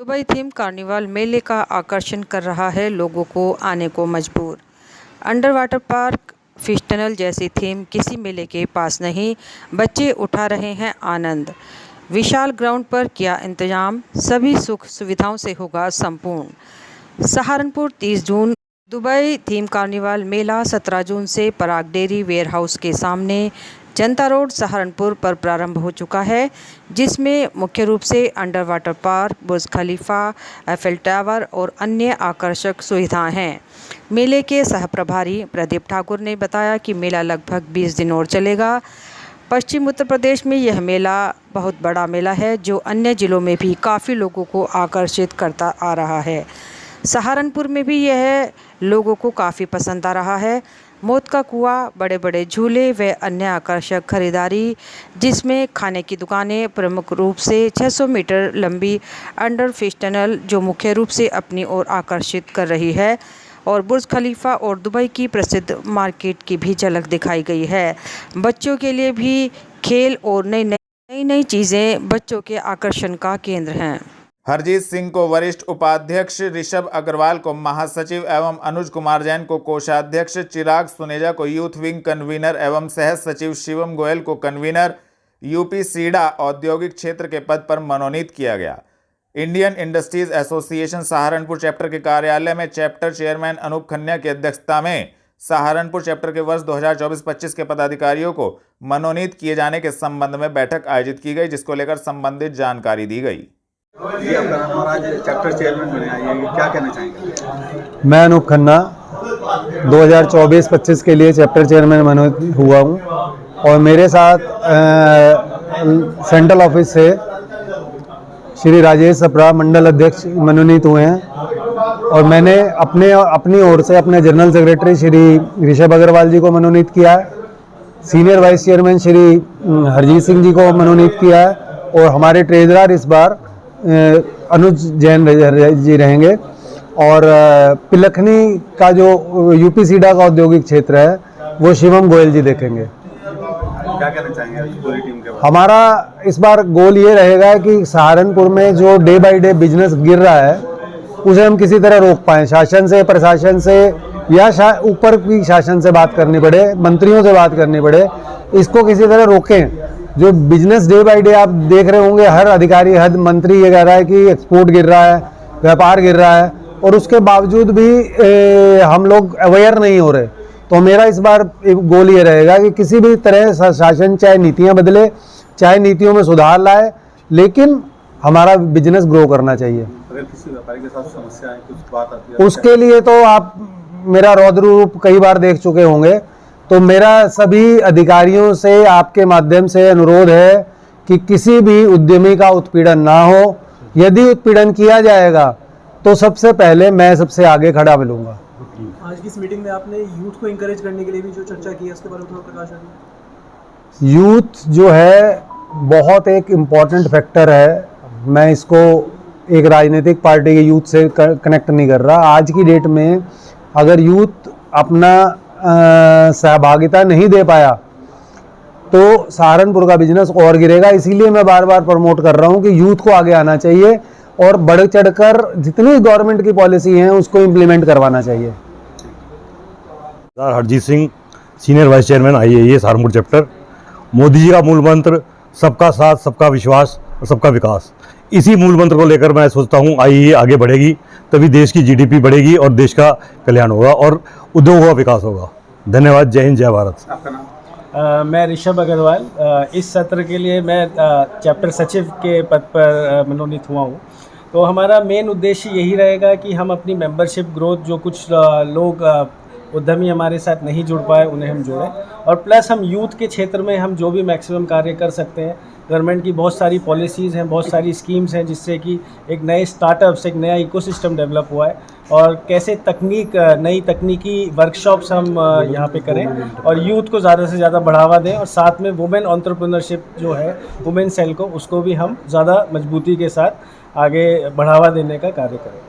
Dubai theme carnival मेले का आकर्षण कर रहा है लोगों को आने को मजबूर। Under water park, fish tunnel जैसी थीम किसी मेले के पास नहीं, बच्चे उठा रहे हैं आनंद। विशाल ग्राउंड पर किया इंतजाम, सभी सुख सुविधाओं से होगा संपूर्ण। सहारनपुर 30 जून दुबई थीम कार्निवाल मेला 17 जून से पराग डेयरी वेयरहाउस के सामने जनता रोड सहारनपुर पर प्रारंभ हो चुका है, जिसमें मुख्य रूप से अंडर वाटर पार्क, बुर्ज खलीफा, एफिल टावर और अन्य आकर्षक सुविधाएं हैं। मेले के सहप्रभारी प्रदीप ठाकुर ने बताया कि मेला लगभग 20 दिन और चलेगा। पश्चिम उत्तर प्रदेश में यह मेला बहुत बड़ा मेला है, जो अन्य जिलों में भी काफ़ी लोगों को आकर्षित करता आ रहा है। सहारनपुर में भी यह लोगों को काफ़ी पसंद आ रहा है। मौत का कुआं, बड़े बड़े झूले व अन्य आकर्षक खरीदारी, जिसमें खाने की दुकानें, प्रमुख रूप से 600 मीटर लंबी अंडर फिश टनल जो मुख्य रूप से अपनी ओर आकर्षित कर रही है, और बुर्ज खलीफा और दुबई की प्रसिद्ध मार्केट की भी झलक दिखाई गई है। बच्चों के लिए भी खेल और नई चीज़ें बच्चों के आकर्षण का केंद्र हैं। हरजीत सिंह को वरिष्ठ उपाध्यक्ष, ऋषभ अग्रवाल को महासचिव एवं अनुज कुमार जैन को कोषाध्यक्ष, चिराग सुनेजा को यूथ विंग कन्वीनर एवं सह सचिव, शिवम गोयल को कन्वीनर यूपी सीडा औद्योगिक क्षेत्र के पद पर मनोनीत किया गया। Indian industries association Saharanpur chapter के कार्यालय में चैप्टर चेयरमैन अनूप खन्ना की अध्यक्षता में सहारनपुर चैप्टर के वर्ष 2024-25 के पदाधिकारियों को मनोनीत किए जाने के संबंध में बैठक आयोजित की गई, जिसको लेकर संबंधित जानकारी दी गई। चैप्टर चेयरमैन बने हैं, क्या कहना चाहेंगे? मैं अनूप खन्ना 2024-25 के लिए चैप्टर चेयरमैन मनोनीत हुआ हूँ, और मेरे साथ सेंट्रल ऑफिस से श्री राजेश सप्रा मंडल अध्यक्ष मनोनीत हुए हैं, और मैंने अपनी ओर से अपने जनरल सेक्रेटरी श्री ऋषभ अग्रवाल जी को मनोनीत किया है, senior vice chairman Shri Harjeet Singh ji को मनोनीत किया है, और हमारे ट्रेजरर इस बार अनुज जैन जी रहेंगे, और पिलखनी का जो यूपी सीडा का औद्योगिक क्षेत्र है वो शिवम गोयल जी देखेंगे। क्या कहना चाहेंगे पूरी टीम के बारे में? हमारा इस बार गोल ये रहेगा कि सहारनपुर में जो डे बाय डे बिजनेस गिर रहा है उसे हम किसी तरह रोक पाएं, शासन से, प्रशासन से, या ऊपर की शासन से बात करनी पड़े, मंत्रियों से बात करनी पड़े, इसको किसी तरह रोकें। जो बिजनेस डे बाय डे आप देख रहे होंगे, हर अधिकारी, हर मंत्री ये कह रहा है कि एक्सपोर्ट गिर रहा है, व्यापार गिर रहा है, और उसके बावजूद भी हम लोग अवेयर नहीं हो रहे। तो मेरा इस बार गोल ये रहेगा कि किसी भी तरह शासन चाहे नीतियां बदले, चाहे नीतियों में सुधार लाए, लेकिन हमारा बिजनेस ग्रो करना चाहिए। अगर किसी व्यापारी के साथ समस्या है, कुछ बात आती है, उसके लिए तो आप मेरा रौद्र रूप कई बार देख चुके होंगे। तो मेरा सभी अधिकारियों से आपके माध्यम से अनुरोध है कि किसी भी उद्यमी का उत्पीड़न ना हो। यदि उत्पीड़न किया जाएगा तो सबसे पहले मैं सबसे आगे खड़ा मिलूंगा। आज की इस मीटिंग में आपने यूथ को इंकरेज करने के लिए भी जो चर्चा की है, उसके बारे में थोड़ा प्रकाश डालिए। यूथ जो है बहुत एक इम्पॉर्टेंट फैक्टर है। मैं इसको एक राजनीतिक पार्टी के यूथ से कनेक्ट नहीं कर रहा। आज की डेट में अगर यूथ अपना सहभागिता नहीं दे पाया तो सहारनपुर का बिजनेस और गिरेगा। इसीलिए मैं बार बार प्रमोट कर रहा हूं कि यूथ को आगे आना चाहिए, और बढ़ चढ़कर जितनी गवर्नमेंट की पॉलिसी है उसको इम्प्लीमेंट करवाना चाहिए। Harjeet Singh, senior vice chairman IAA Saharanpur chapter. Modi ji का मूल मंत्र सबका साथ, सबका विश्वास और सबका विकास, इसी मूल मंत्र को लेकर मैं सोचता हूँ आईएए आगे बढ़ेगी, तभी देश की जीडीपी बढ़ेगी और देश का कल्याण होगा और उद्योगों का विकास होगा। धन्यवाद। जय हिंद, जय भारत। आपका नाम? मैं ऋषभ अग्रवाल, इस सत्र के लिए मैं चैप्टर सचिव के पद पर मनोनीत हुआ हूँ। तो हमारा मेन उद्देश्य यही रहेगा कि हम अपनी मेंबरशिप ग्रोथ, जो कुछ लोग उद्यमी हमारे साथ नहीं जुड़ पाए उन्हें हम जोड़ें, और प्लस हम यूथ के क्षेत्र में हम जो भी मैक्सिमम कार्य कर सकते हैं। गवर्नमेंट की बहुत सारी पॉलिसीज़ हैं, बहुत सारी स्कीम्स हैं, जिससे कि एक नए स्टार्टअप्स, एक नया इकोसिस्टम डेवलप हुआ है, और कैसे नई तकनीकी वर्कशॉप्स हम यहाँ पे करें और यूथ को ज़्यादा से ज़्यादा बढ़ावा दें, और साथ में वुमेन एंटरप्रेन्योरशिप जो है, वुमेन सेल को, उसको भी हम ज़्यादा मजबूती के साथ आगे बढ़ावा देने का कार्य करें।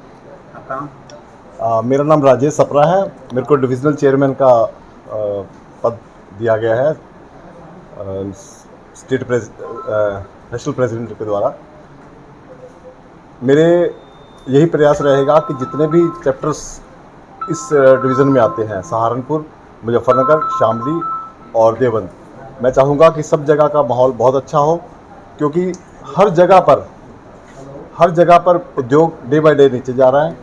मेरा नाम राजेश सप्रा है। मेरे को डिविजनल चेयरमैन का पद दिया गया है नेशनल प्रेसिडेंट के द्वारा। मेरे यही प्रयास रहेगा कि जितने भी चैप्टर्स इस डिवीज़न में आते हैं, सहारनपुर, मुजफ्फरनगर, शामली और देवबंद, मैं चाहूँगा कि सब जगह का माहौल बहुत अच्छा हो, क्योंकि हर जगह पर उद्योग डे बाय डे नीचे जा रहा है।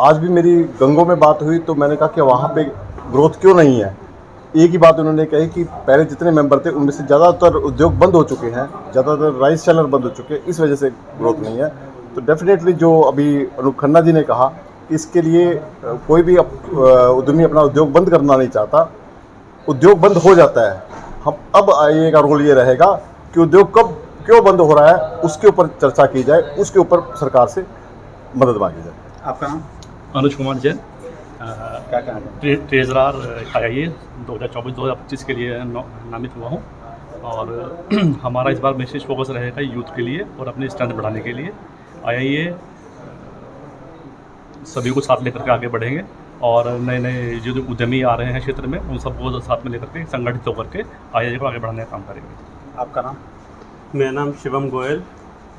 आज भी मेरी गंगों में बात हुई तो मैंने कहा कि वहाँ पे ग्रोथ क्यों नहीं है। एक ही बात उन्होंने कही कि पहले जितने मेंबर थे उनमें से ज़्यादातर उद्योग बंद हो चुके हैं, ज़्यादातर राइस चैनल बंद हो चुके हैं, इस वजह से ग्रोथ नहीं है। तो डेफिनेटली जो अभी अनूप खन्ना जी ने कहा, इसके लिए कोई भी उद्यमी अपना उद्योग बंद करना नहीं चाहता, उद्योग बंद हो जाता है। हम अब आईए का रोल ये रहेगा कि उद्योग कब क्यों बंद हो रहा है उसके ऊपर चर्चा की जाए, उसके ऊपर सरकार से मदद मांगी जाए। आपका नाम? अनुज कुमार जैन, क्या कहना है? ट्रेजरार IIA 2024-2025 के लिए नामित हुआ हूँ। और हमारा इस बार विशेष फोकस रहेगा यूथ के लिए और अपनी स्ट्रेंथ बढ़ाने के लिए। IIA सभी को साथ लेकर के आगे बढ़ेंगे और नए नए जो उद्यमी आ रहे हैं क्षेत्र में उन सबको साथ में लेकर के संगठित होकर के IIA को आगे बढ़ाने का काम करेंगे। आपका नाम? मेरा नाम शिवम गोयल,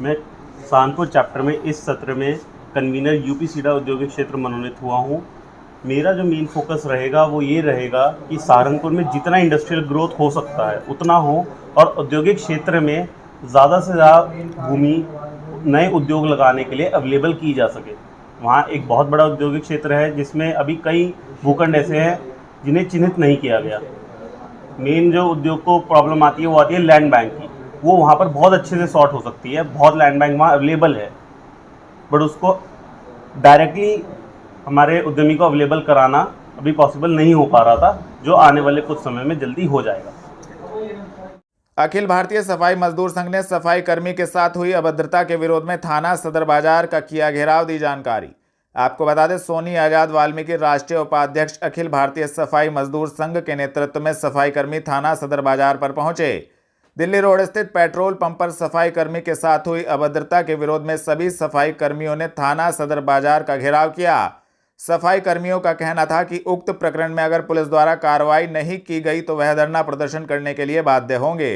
मैं सहारनपुर चैप्टर में इस सत्र में कन्वीनर UP सीडा औद्योगिक क्षेत्र मनोनीत हुआ हूँ। मेरा जो मेन फोकस रहेगा वो ये रहेगा कि सहारनपुर में जितना इंडस्ट्रियल ग्रोथ हो सकता है उतना हो और औद्योगिक क्षेत्र में ज़्यादा से ज़्यादा भूमि नए उद्योग लगाने के लिए अवेलेबल की जा सके। वहाँ एक बहुत बड़ा औद्योगिक क्षेत्र है जिसमें अभी कई भूखंड ऐसे हैं जिन्हें चिन्हित नहीं किया गया। मेन जो उद्योग को प्रॉब्लम आती है वो आती है लैंड बैंक की, वो वहाँ पर बहुत अच्छे से सॉर्ट हो सकती है, बहुत लैंड बैंक वहाँ अवेलेबल है, बट उसको डायरेक्टली हमारे उद्यमी को अवेलेबल कराना अभी पॉसिबल नहीं हो पा रहा था, जो आने वाले कुछ समय में जल्दी हो जाएगा। अखिल भारतीय सफाई मजदूर संघ ने सफाई कर्मी के साथ हुई अभद्रता के विरोध में थाना सदर बाजार का किया घेराव, दी जानकारी। आपको बता दें, सोनी आजाद वाल्मीकि राष्ट्रीय उपाध्यक्ष अखिल भारतीय सफाई मजदूर संघ के नेतृत्व में सफाई कर्मी थाना सदर बाजार पर पहुंचे। दिल्ली रोड स्थित पेट्रोल पंप पर सफाई कर्मी के साथ हुई अभद्रता के विरोध में सभी सफाई कर्मियों ने थाना सदर बाजार का घेराव किया। सफाई कर्मियों का कहना था कि उक्त प्रकरण में अगर पुलिस द्वारा कार्रवाई नहीं की गई तो वह धरना प्रदर्शन करने के लिए बाध्य होंगे।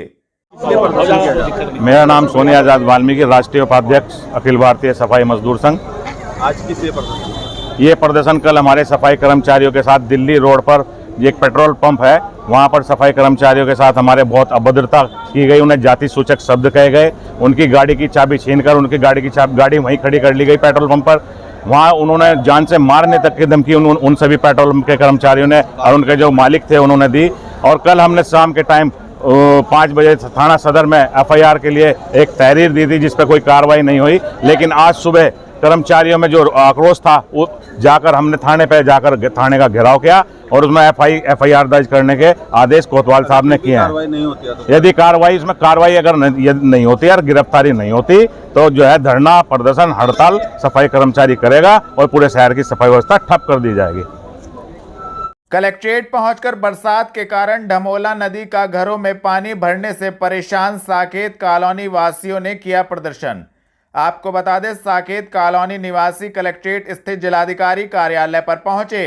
मेरा नाम सोनी आजाद वाल्मीकि राष्ट्रीय उपाध्यक्ष अखिल भारतीय सफाई मजदूर संघ। आज किस लिए प्रदर्शन? ये प्रदर्शन कल हमारे सफाई कर्मचारियों के साथ दिल्ली रोड पर एक पेट्रोल पंप है, वहाँ पर सफाई कर्मचारियों के साथ हमारे बहुत अभद्रता की गई, उन्हें जाति सूचक शब्द कहे गए, उनकी गाड़ी की चाबी छीनकर उनकी गाड़ी वहीं खड़ी कर ली गई पेट्रोल पंप पर। वहाँ उन्होंने जान से मारने तक की धमकी उन सभी पेट्रोल पंप के कर्मचारियों ने और उनके जो मालिक थे उन्होंने दी। और कल हमने शाम के टाइम 5 बजे थाना सदर में FIR के लिए एक तहरीर दी थी जिस पर कोई कार्रवाई नहीं हुई, लेकिन आज सुबह कर्मचारियों में जो आक्रोश था वो जाकर हमने थाने का घेराव किया और उसमें FIR दर्ज करने के आदेश कोतवाल साहब ने किए हैं। यदि कार्रवाई अगर नहीं होती और गिरफ्तारी नहीं होती तो जो है धरना प्रदर्शन हड़ताल सफाई कर्मचारी करेगा और पूरे शहर की सफाई व्यवस्था ठप कर दी जाएगी। कलेक्ट्रेट पहुंचकर बरसात के कारण ढमोला नदी का घरों में पानी भरने से परेशान साकेत कॉलोनी वासियों ने किया प्रदर्शन। आपको बता दें, साकेत कॉलोनी निवासी कलेक्ट्रेट स्थित जिलाधिकारी कार्यालय पर पहुंचे।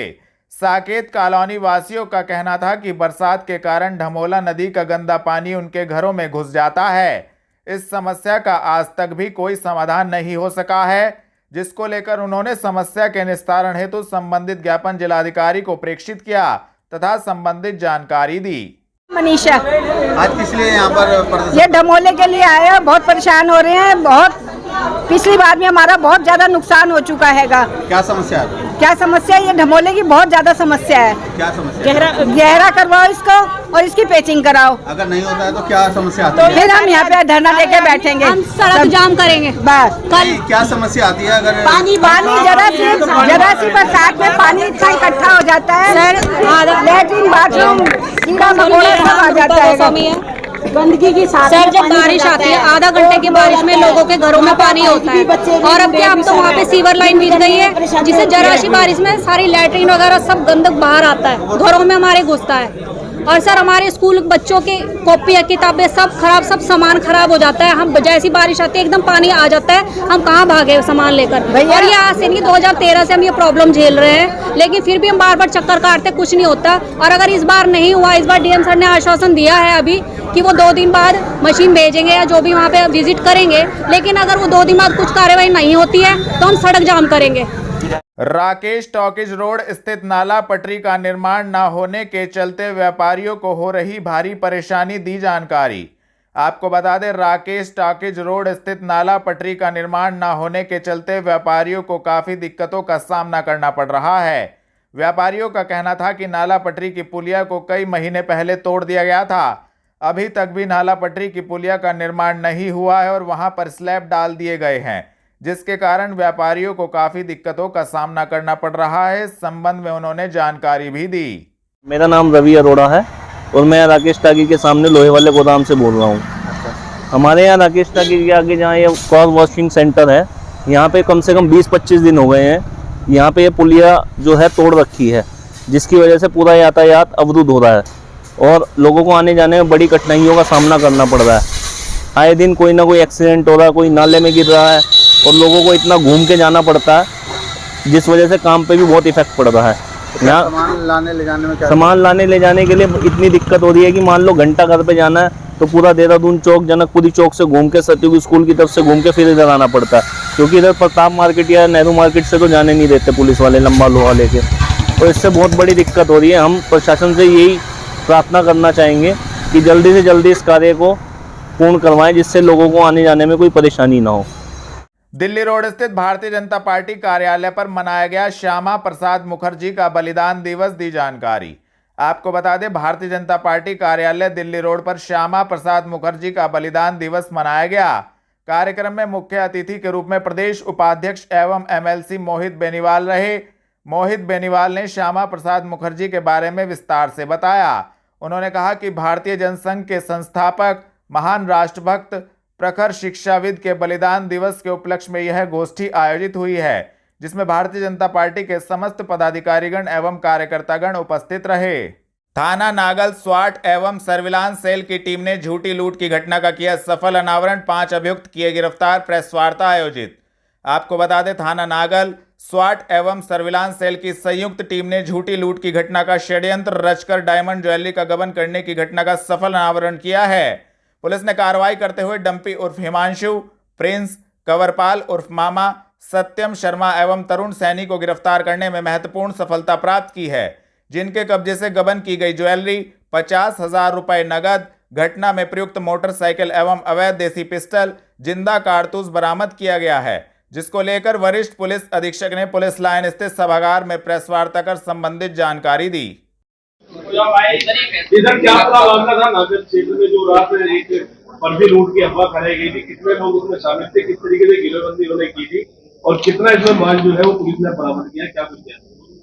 साकेत कॉलोनी वासियों का कहना था कि बरसात के कारण ढमोला नदी का गंदा पानी उनके घरों में घुस जाता है। इस समस्या का आज तक भी कोई समाधान नहीं हो सका है, जिसको लेकर उन्होंने समस्या के निस्तारण हेतु संबंधित ज्ञापन जिलाधिकारी को प्रेषित किया तथा संबंधित जानकारी दी। मनीषा, आज किस लिए यहाँ पर प्रदर्शन? ये ढमोले के लिए आए हैं, बहुत परेशान हो रहे हैं। बहुत पिछली बार में हमारा बहुत ज्यादा नुकसान हो चुका हैगा। क्या समस्या है? क्या समस्या है? ये ढमोले की बहुत ज्यादा समस्या है। क्या समस्या? गहरा करवाओ इसको और इसकी पेचिंग कराओ। अगर नहीं होता है तो क्या समस्या आती तो है? फिर हम यहाँ पे धरना लेके बैठेंगे, हम सड़क जाम करेंगे। बस कल क्या समस्या आती है? अगर पानी जरा सी बरसात में पानी इतना इकट्ठा हो जाता है, लेट्रिन बाथरूम कीड़ा मकोड़ा सब आ जाता है। गंदगी की सर, जब बारिश आती है आधा घंटे की बारिश में लोगों के घरों में पानी होता है और अब क्या, अब तो वहाँ पे सीवर लाइन बिछ गई है जिससे जरा सी बारिश में सारी लैट्रिन वगैरह सब गंदक बाहर आता है, घरों में हमारे घुसता है। और सर हमारे स्कूल बच्चों के कॉपियाँ किताबें सब खराब, सब सामान खराब हो जाता है। हम जैसी बारिश आती है एकदम पानी आ जाता है, हम कहाँ भागे सामान लेकर। और ये आज से नहीं, 2013 से हम ये प्रॉब्लम झेल रहे हैं, लेकिन फिर भी हम बार बार चक्कर काटते, कुछ नहीं होता। और अगर इस बार नहीं हुआ, इस बार डीएम सर ने आश्वासन दिया है अभी कि वो 2 दिन बाद मशीन भेजेंगे या जो भी वहाँ पे विजिट करेंगे, लेकिन अगर वो 2 दिन बाद कुछ कार्रवाई नहीं होती है तो हम सड़क जाम करेंगे। राकेश टॉकीज रोड स्थित नाला पटरी का निर्माण न होने के चलते व्यापारियों को हो रही भारी परेशानी, दी जानकारी। आपको बता दें, राकेश टॉकीज रोड स्थित नाला पटरी का निर्माण न होने के चलते व्यापारियों को काफ़ी दिक्कतों का सामना करना पड़ रहा है। व्यापारियों का कहना था कि नाला पटरी की पुलिया को कई महीने पहले तोड़ दिया गया था, अभी तक भी नाला पटरी की पुलिया का निर्माण नहीं हुआ है और वहां पर स्लैब डाल दिए गए हैं, जिसके कारण व्यापारियों को काफ़ी दिक्कतों का सामना करना पड़ रहा है। इस संबंध में उन्होंने जानकारी भी दी। मेरा नाम रवि अरोड़ा है और मैं राकेश टाकी के सामने लोहे वाले गोदाम से बोल रहा हूँ। हमारे यहाँ राकेश टाकी के आगे जहाँ ये कार वॉशिंग सेंटर है, यहाँ पे कम से कम 20-25 दिन हो गए हैं। यहाँ पे ये पुलिया जो है तोड़ रखी है, जिसकी वजह से पूरा यातायात अवरुद्ध हो रहा है और लोगों को आने जाने में बड़ी कठिनाइयों का सामना करना पड़ रहा है। आए दिन कोई ना कोई एक्सीडेंट हो रहा है, कोई नाले में गिर रहा है और लोगों को इतना घूम के जाना पड़ता है, जिस वजह से काम पे भी बहुत इफेक्ट पड़ रहा है। यहाँ सामान लाने ले जाने में क्या सामान लाने ले जाने के लिए इतनी दिक्कत हो रही है कि मान लो घंटा घर पे जाना है तो पूरा देहरादून चौक, जनकपुरी चौक से घूम के, सतयुग स्कूल की तरफ से घूम के फिर इधर आना पड़ता है, क्योंकि इधर प्रताप मार्केट या नेहरू मार्केट से तो जाने नहीं देते पुलिस वाले लंबा लोहा लेके। तो इससे बहुत बड़ी दिक्कत हो रही है। हम प्रशासन से यही प्रार्थना करना चाहेंगे कि जल्दी से जल्दी इस कार्य को पूर्ण करवाएं, जिससे लोगों को आने जाने में कोई परेशानी ना हो। दिल्ली रोड स्थित भारतीय जनता पार्टी कार्यालय पर मनाया गया श्यामा प्रसाद मुखर्जी का बलिदान दिवस, दी जानकारी। आपको बता दें, भारतीय जनता पार्टी कार्यालय दिल्ली रोड पर श्यामा प्रसाद मुखर्जी का बलिदान दिवस मनाया गया। कार्यक्रम में मुख्य अतिथि के रूप में प्रदेश उपाध्यक्ष एवं एमएलसी मोहित बेनीवाल रहे। मोहित बेनीवाल ने श्यामा प्रसाद मुखर्जी के बारे में विस्तार से बताया। उन्होंने कहा कि भारतीय जनसंघ के संस्थापक, महान राष्ट्रभक्त, प्रखर शिक्षाविद के बलिदान दिवस के उपलक्ष्य में यह गोष्ठी आयोजित हुई है, जिसमें भारतीय जनता पार्टी के समस्त पदाधिकारीगण एवं कार्यकर्तागण उपस्थित रहे। थाना नागल स्वाट एवं सर्विलांस सेल की टीम ने झूठी लूट की घटना का किया सफल अनावरण, 5 अभियुक्त किए गिरफ्तार, प्रेस वार्ता आयोजित। आपको बता दें, थाना नागल स्वाट एवं सर्विलांस सेल की संयुक्त टीम ने झूठी लूट की घटना का षड्यंत्र रचकर डायमंड ज्वेलरी का गबन करने की घटना का सफल अनावरण किया है। पुलिस ने कार्रवाई करते हुए डंपी उर्फ हिमांशु, प्रिंस, कंवरपाल उर्फ मामा, सत्यम शर्मा एवं तरुण सैनी को गिरफ्तार करने में महत्वपूर्ण सफलता प्राप्त की है, जिनके कब्जे से गबन की गई ज्वेलरी, 50,000 रुपए नगद, घटना में प्रयुक्त मोटरसाइकिल एवं अवैध देसी पिस्टल, जिंदा कारतूस बरामद किया गया है, जिसको लेकर वरिष्ठ पुलिस अधीक्षक ने पुलिस लाइन स्थित सभागार में प्रेस वार्ता कर संबंधित जानकारी दी। इधर क्या मामला था नागल क्षेत्र में जो रात में एक फर्जी लूट की अफवाह फैलाई गई थी, कितने लोग उसमें शामिल थे, किस तरीके से गिरोहबंदी उन्होंने की थी और कितना इसमें माल जो है वो पुलिस ने बरामद किया, क्या कुछ किया?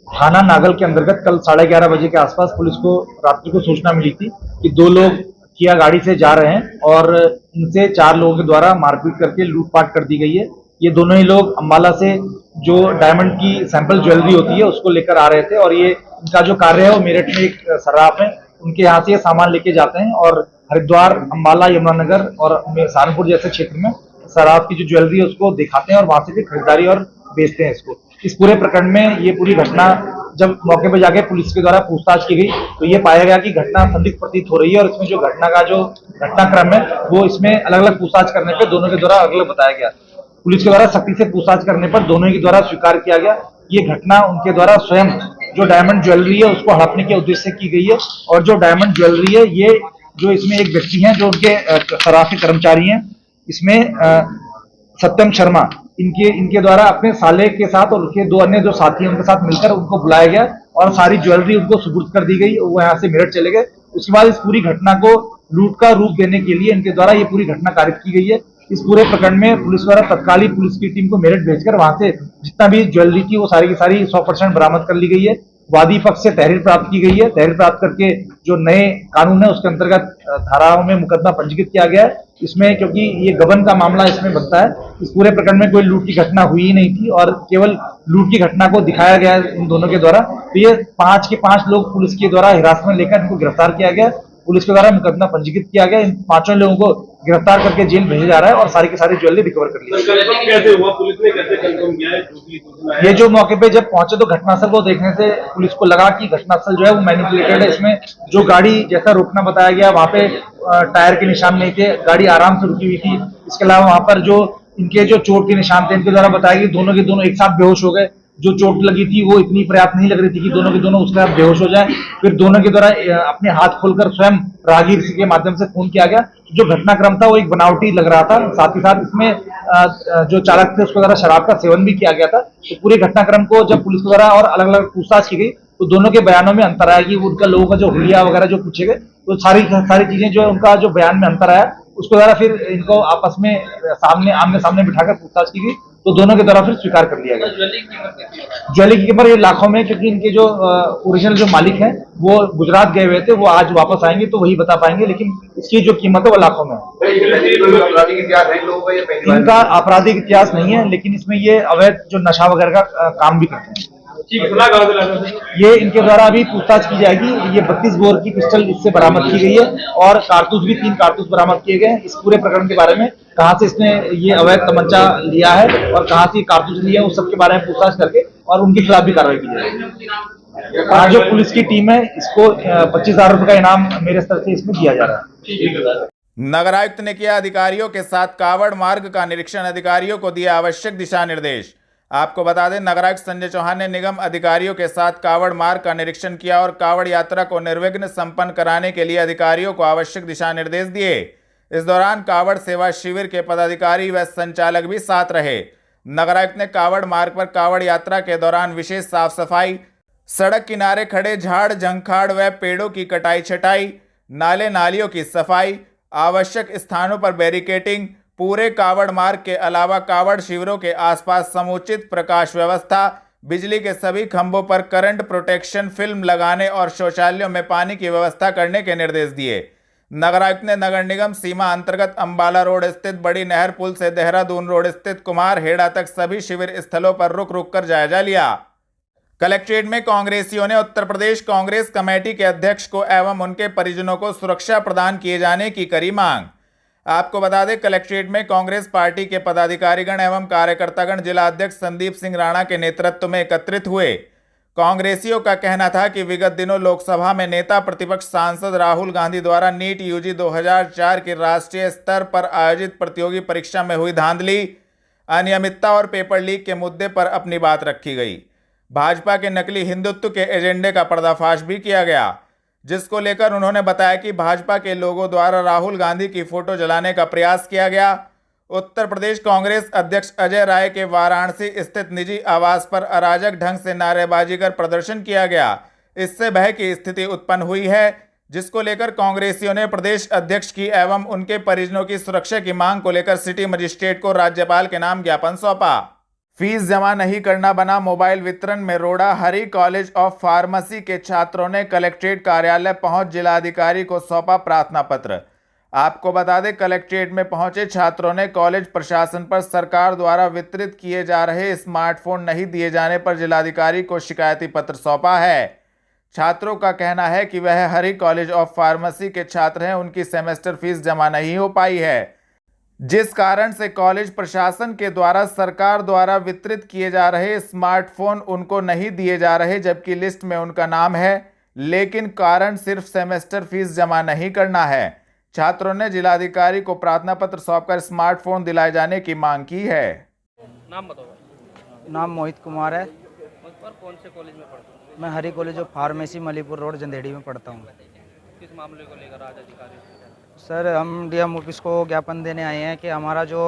थाना नागल के अंतर्गत कल 11:30 बजे के आसपास पुलिस को रात्रि को सूचना मिली थी कि 2 लोग किया गाड़ी से जा रहे हैं और इनसे 4 लोगों के द्वारा मारपीट करके लूटपाट कर दी गई है। ये दोनों ही लोग अम्बाला से जो डायमंड की सैंपल ज्वेलरी होती है उसको लेकर आ रहे थे और ये इनका जो कार्य है वो मेरठ में एक सर्राफ है, उनके यहाँ से ये सामान लेके जाते हैं और हरिद्वार, अम्बाला, यमुनानगर और सहारनपुर जैसे क्षेत्र में सर्राफ की जो ज्वेलरी है उसको दिखाते हैं और वहां से फिर खरीदारी और बेचते हैं इसको। इस पूरे प्रकरण में ये पूरी घटना जब मौके पर जाके पुलिस के द्वारा पूछताछ की गई तो ये पाया गया कि घटना संदिग्ध प्रतीत हो रही है और इसमें जो घटनाक्रम है वो इसमें अलग अलग पूछताछ करने पे दोनों के द्वारा अलग अलग बताया गया। पुलिस के द्वारा सख्ती से पूछताछ करने पर दोनों के द्वारा स्वीकार किया गया ये घटना उनके द्वारा स्वयं जो डायमंड ज्वेलरी है उसको हड़पने के उद्देश्य से की गई है और जो डायमंड ज्वेलरी है ये जो इसमें एक व्यक्ति हैं जो उनके सराफी कर्मचारी हैं, इसमें सत्यम शर्मा, इनके द्वारा अपने साले के साथ और उसके 2 अन्य जो साथी हैं उनके साथ मिलकर उनको बुलाया गया और सारी ज्वेलरी उनको सुपुर्द कर दी गई। वो यहाँ से मेरठ चले गए। उसके बाद इस पूरी घटना को लूट का रूप देने के लिए इनके द्वारा ये पूरी घटना कारित की गई है। इस पूरे प्रकरण में पुलिस द्वारा तत्कालीन पुलिस की टीम को मेरठ भेजकर वहां से जितना भी ज्वेलरी थी वो सारी की सारी 100% बरामद कर ली गई है। वादी पक्ष से तहरीर प्राप्त की गई है। तहरीर प्राप्त करके जो नए कानून है उसके अंतर्गत धाराओं में मुकदमा पंजीकृत किया गया है। इसमें क्योंकि ये गबन का मामला इसमें बनता है, इस पूरे प्रकरण में कोई लूट की घटना हुई ही नहीं थी और केवल लूट की घटना को दिखाया गया है इन दोनों के द्वारा। तो ये 5 के 5 लोग पुलिस के द्वारा हिरासत में लेकर इनको गिरफ्तार किया गया, पुलिस के द्वारा मुकदमा पंजीकृत किया गया। इन 5 लोगों को गिरफ्तार करके जेल भेजा जा रहा है और सारी की सारी ज्वेलरी रिकवर कर ली। कैसे हुआ, पुलिस ने कैसे कंफर्म किया है? ये जो मौके पे जब पहुंचे तो घटनास्थल को देखने से पुलिस को लगा कि घटनास्थल जो है वो मैनिपुलेटेड है। इसमें जो गाड़ी जैसा रोकना बताया गया वहां पे टायर के निशान नहीं थे, गाड़ी आराम से रुकी हुई थी। इसके अलावा वहां पर जो इनके जो चोट के निशान थे, इनके द्वारा बताया कि दोनों के दोनों एक साथ बेहोश हो गए। जो चोट लगी थी वो इतनी पर्याप्त नहीं लग रही थी कि दोनों के दोनों उसके साथ बेहोश हो जाए। फिर दोनों के द्वारा अपने हाथ खोलकर स्वयं राहगीर के माध्यम से खून किया गया। जो घटनाक्रम था वो एक बनावटी लग रहा था। साथ ही साथ इसमें जो चालक थे उसके द्वारा शराब का सेवन भी किया गया था। तो पूरे घटनाक्रम को जब पुलिस द्वारा और अलग अलग पूछताछ की गई तो दोनों के बयानों में अंतर आया कि उनका लोगों का जो हुलिया वगैरह जो पूछे गए तो सारी चीजें जो उनका जो बयान में अंतर आया उसके द्वारा फिर इनको आपस में आमने सामने बिठाकर पूछताछ की गई तो दोनों के द्वारा फिर स्वीकार कर लिया गया। ज्वेलरी की कीमत ये लाखों में, क्योंकि इनके जो ओरिजिनल जो मालिक हैं वो गुजरात गए हुए थे, वो आज वापस आएंगे तो वही बता पाएंगे, लेकिन इसकी जो कीमत है वो लाखों में है। इनका आपराधिक इतिहास नहीं है, लेकिन इसमें ये अवैध जो नशा वगैरह का काम भी करते हैं। ये इनके द्वारा अभी पूछताछ की जाएगी। ये 32 बोर की पिस्टल इससे बरामद की गई है और कारतूस भी 3 कारतूस बरामद किए गए। इस पूरे प्रकरण के बारे में कहां से इसने ये अवैध तमंचा लिया है और कहां से कारतूस लिया है उस सब के बारे में पूछताछ करके और उनके खिलाफ भी कार्रवाई की जाएगी। आज जो पुलिस की टीम है इसको 25,000 रुपए का इनाम मेरे स्तर से इसमें दिया जा रहा है। नगर आयुक्त ने किया अधिकारियों के साथ कावड़ मार्ग का निरीक्षण, अधिकारियों को दिया आवश्यक दिशा निर्देश। आपको बता दें, नगर आयुक्त संजय चौहान ने निगम अधिकारियों के साथ कावड़ मार्ग का निरीक्षण किया और कावड़ यात्रा को निर्विघ्न संपन्न कराने के लिए अधिकारियों को आवश्यक दिशा निर्देश दिए। इस दौरान कावड़ सेवा शिविर के पदाधिकारी व संचालक भी साथ रहे। नगर आयुक्त ने कावड़ मार्ग पर कावड़ यात्रा के दौरान विशेष साफ सफाई, सड़क किनारे खड़े झाड़ झंखाड़ व पेड़ों की कटाई छटाई, नाले नालियों की सफाई, आवश्यक स्थानों पर बैरिकेटिंग, पूरे कावड़ मार्ग के अलावा कावड़ शिविरों के आसपास समुचित प्रकाश व्यवस्था, बिजली के सभी खंभों पर करंट प्रोटेक्शन फिल्म लगाने और शौचालयों में पानी की व्यवस्था करने के निर्देश दिए। नगर आयुक्त ने नगर निगम सीमा अंतर्गत अंबाला रोड स्थित बड़ी नहर पुल से देहरादून रोड स्थित कुमारहेड़ा तक सभी शिविर स्थलों पर रुक रुक कर जायजा लिया। कलेक्ट्रेट में कांग्रेसियों ने उत्तर प्रदेश कांग्रेस कमेटी के अध्यक्ष को एवं उनके परिजनों को सुरक्षा प्रदान किए जाने की करी मांग। आपको बता दें, कलेक्ट्रेट में कांग्रेस पार्टी के पदाधिकारीगण एवं कार्यकर्तागण जिला अध्यक्ष संदीप सिंह राणा के नेतृत्व में एकत्रित हुए। कांग्रेसियों का कहना था कि विगत दिनों लोकसभा में नेता प्रतिपक्ष सांसद राहुल गांधी द्वारा नीट यूजी 2004 की राष्ट्रीय स्तर पर आयोजित प्रतियोगी परीक्षा में हुई धांधली, अनियमितता और पेपर लीक के मुद्दे पर अपनी बात रखी गई। भाजपा के नकली हिंदुत्व के एजेंडे का पर्दाफाश भी किया गया, जिसको लेकर उन्होंने बताया कि भाजपा के लोगों द्वारा राहुल गांधी की फोटो जलाने का प्रयास किया गया। उत्तर प्रदेश कांग्रेस अध्यक्ष अजय राय के वाराणसी स्थित निजी आवास पर अराजक ढंग से नारेबाजी कर प्रदर्शन किया गया। इससे भय की स्थिति उत्पन्न हुई है, जिसको लेकर कांग्रेसियों ने प्रदेश अध्यक्ष की एवं उनके परिजनों की सुरक्षा की मांग को लेकर सिटी मजिस्ट्रेट को राज्यपाल के नाम ज्ञापन सौंपा। फीस जमा नहीं करना बना मोबाइल वितरण में रोड़ा। हरि कॉलेज ऑफ फार्मेसी के छात्रों ने कलेक्ट्रेट कार्यालय पहुंच जिलाधिकारी को सौंपा प्रार्थना पत्र। आपको बता दें, कलेक्ट्रेट में पहुंचे छात्रों ने कॉलेज प्रशासन पर सरकार द्वारा वितरित किए जा रहे स्मार्टफोन नहीं दिए जाने पर जिलाधिकारी को शिकायती पत्र सौंपा है। छात्रों का कहना है कि वह हरि कॉलेज ऑफ फार्मेसी के छात्र हैं, उनकी सेमेस्टर फीस जमा नहीं हो पाई है, जिस कारण से कॉलेज प्रशासन के द्वारा सरकार द्वारा वितरित किए जा रहे स्मार्टफोन उनको नहीं दिए जा रहे, जबकि लिस्ट में उनका नाम है, लेकिन कारण सिर्फ सेमेस्टर फीस जमा नहीं करना है। छात्रों ने जिलाधिकारी को प्रार्थना पत्र सौंपकर स्मार्टफोन दिलाए जाने की मांग की है। नाम बताओ। नाम मोहित कुमार है। कौन से कॉलेज में पढ़ते हो? मैं Hari college of pharmacy Malipur road Jandedi में पढ़ता हूँ। किस मामले को लेकर आज अधिकारी? सर, हम डीएम ऑफिस को ज्ञापन देने आए हैं कि हमारा जो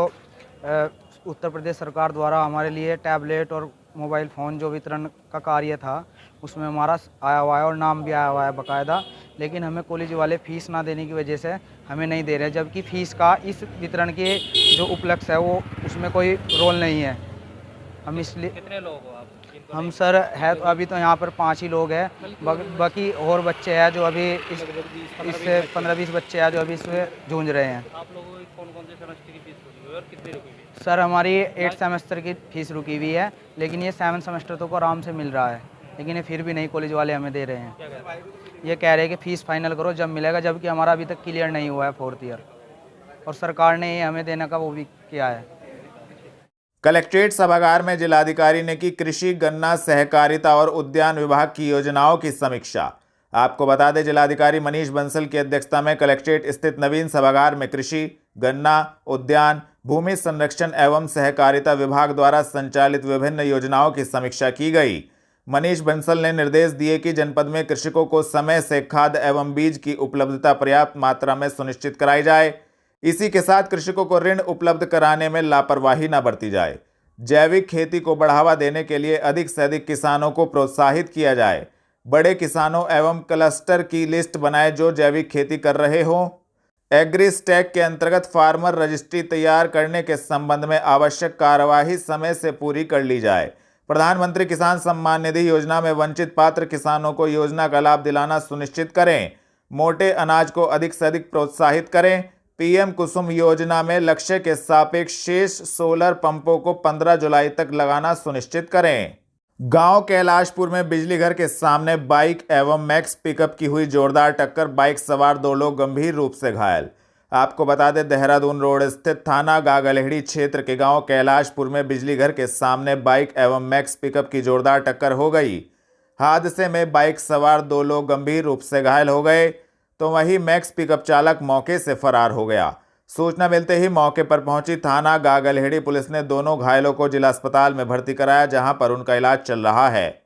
उत्तर प्रदेश सरकार द्वारा हमारे लिए टैबलेट और मोबाइल फ़ोन जो वितरण का कार्य था उसमें हमारा आया हुआ है और नाम भी आया हुआ है बाकायदा, लेकिन हमें कॉलेज वाले फ़ीस ना देने की वजह से हमें नहीं दे रहे, जबकि फ़ीस का इस वितरण के जो उपलक्ष्य है वो उसमें कोई रोल नहीं है। हम इसलिए कितने लोग हो आप? हम सर है तो अभी तो यहाँ पर 5 ही लोग हैं, बाकी और बच्चे हैं जो अभी इससे 15-20 बच्चे हैं जो अभी इससे जूझ रहे हैं। आप लोगों की कौन-कौन से सेमेस्टर की फीस रुकी हुई है और कितनी रुकी हुई है? सर हमारी 8 सेमेस्टर की फ़ीस रुकी हुई है, लेकिन ये 7 सेमेस्टर तो को आराम से मिल रहा है, लेकिन ये फिर भी नहीं कॉलेज वाले हमें दे रहे हैं। ये कह रहे हैं कि फ़ीस फाइनल करो जब मिलेगा, जबकि हमारा अभी तक क्लियर नहीं हुआ है 4th ईयर, और सरकार ने ये हमें देने का वो भी किया है। कलेक्ट्रेट सभागार में जिलाधिकारी ने की कृषि, गन्ना, सहकारिता और उद्यान विभाग की योजनाओं की समीक्षा। आपको बता दें, जिलाधिकारी मनीष बंसल की अध्यक्षता में कलेक्ट्रेट स्थित नवीन सभागार में कृषि, गन्ना, उद्यान, भूमि संरक्षण एवं सहकारिता विभाग द्वारा संचालित विभिन्न योजनाओं की समीक्षा की गई। मनीष बंसल ने निर्देश दिए कि जनपद में कृषकों को समय से खाद एवं बीज की उपलब्धता पर्याप्त मात्रा में सुनिश्चित कराई जाए। इसी के साथ कृषकों को ऋण उपलब्ध कराने में लापरवाही न बरती जाए। जैविक खेती को बढ़ावा देने के लिए अधिक से अधिक किसानों को प्रोत्साहित किया जाए। बड़े किसानों एवं क्लस्टर की लिस्ट बनाए जो जैविक खेती कर रहे हों। एग्रीस्टैक के अंतर्गत फार्मर रजिस्ट्री तैयार करने के संबंध में आवश्यक कार्यवाही समय से पूरी कर ली जाए। प्रधानमंत्री किसान सम्मान निधि योजना में वंचित पात्र किसानों को योजना का लाभ दिलाना सुनिश्चित करें। मोटे अनाज को अधिक से अधिक प्रोत्साहित करें। पीएम कुसुम योजना में लक्ष्य के सापेक्ष शेष सोलर पंपों को 15 जुलाई तक लगाना सुनिश्चित करें। गांव कैलाशपुर में बिजली घर के सामने बाइक एवं मैक्स पिकअप की हुई जोरदार टक्कर, बाइक सवार 2 लोग गंभीर रूप से घायल। आपको बता दें, देहरादून रोड स्थित थाना गागलहेड़ी क्षेत्र के गांव कैलाशपुर में बिजली घर के सामने बाइक एवं मैक्स पिकअप की जोरदार टक्कर हो गई। हादसे में बाइक सवार 2 लोग गंभीर रूप से घायल हो गए, तो वहीं मैक्स पिकअप चालक मौके से फरार हो गया। सूचना मिलते ही मौके पर पहुंची थाना गागलहेड़ी पुलिस ने दोनों घायलों को जिला अस्पताल में भर्ती कराया, जहां पर उनका इलाज चल रहा है।